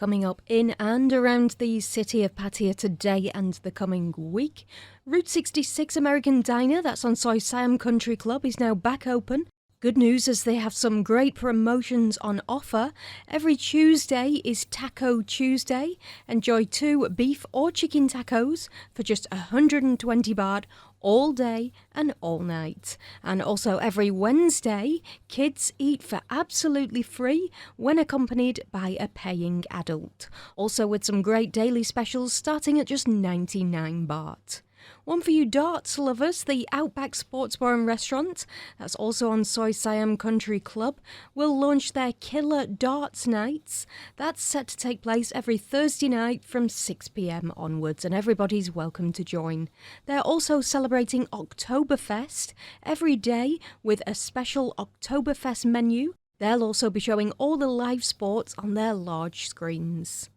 Coming up in and around the city of Pattaya today and the coming week, Route 66 American Diner, that's on Soi Siam Country Club, is now back open. Good news as they have some great promotions on offer. Every Tuesday is Taco Tuesday. Enjoy 2 beef or chicken tacos for just 120 baht all day and all night. And also every Wednesday, kids eat for absolutely free when accompanied by a paying adult. Also with some great daily specials starting at just 99 baht. One for you darts lovers, the Outback Sports Bar Restaurant, that's also on Soi Siam Country Club, will launch their Killer Darts Nights. That's set to take place every Thursday night from 6 p.m. onwards, and everybody's welcome to join. They're also celebrating Oktoberfest every day with a special Oktoberfest menu. They'll also be showing all the live sports on their large screens.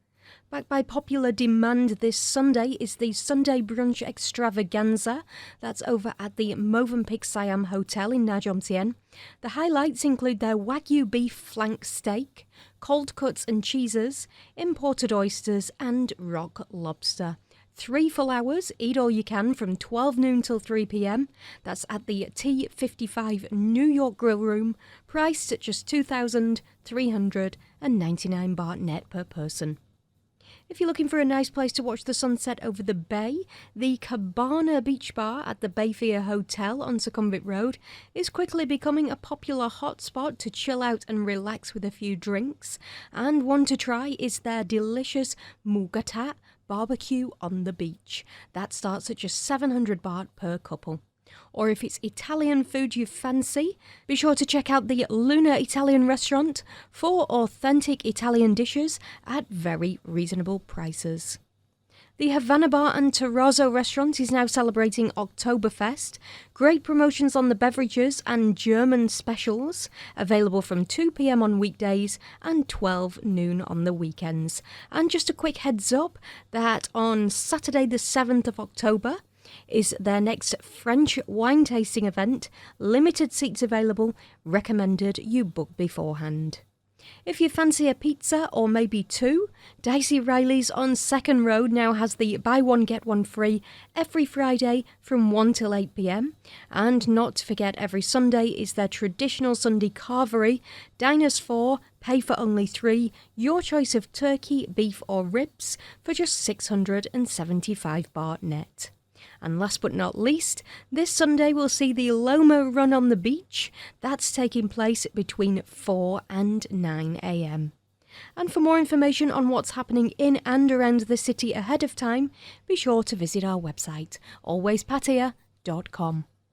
Backed by popular demand this Sunday is the Sunday Brunch Extravaganza. That's over at the Movenpick Siam Hotel in Najom Tien. The highlights include their Wagyu beef flank steak, cold cuts and cheeses, imported oysters and rock lobster. 3 full hours, eat all you can from 12 noon till 3 p.m. That's at the T55 New York Grill Room, priced at just 2,399 baht net per person. If you're looking for a nice place to watch the sunset over the bay, the Cabana Beach Bar at the Bayfia Hotel on Sukhumvit Road is quickly becoming a popular hotspot to chill out and relax with a few drinks. And one to try is their delicious Mugatat barbecue on the beach. That starts at just 700 baht per couple. Or if it's Italian food you fancy, be sure to check out the Luna Italian restaurant for authentic Italian dishes at very reasonable prices. The Havana Bar and Terrazzo restaurant is now celebrating Oktoberfest. Great promotions on the beverages and German specials, available from 2 p.m. on weekdays and 12 noon on the weekends. And just a quick heads up that on Saturday the 7th of October, is their next French wine tasting event. Limited seats available, recommended you book beforehand. If you fancy a pizza or maybe 2, Dicey Riley's on 2nd Road now has the buy one get one free every Friday from 1 till 8 p.m. And not to forget, every Sunday is their traditional Sunday carvery. Diners 4, pay for only 3, your choice of turkey, beef or ribs for just 675 baht net. And last but not least, this Sunday we'll see the Loma Run on the beach. That's taking place between 4 and 9 a.m. And for more information on what's happening in and around the city ahead of time, be sure to visit our website, alwayspattaya.com.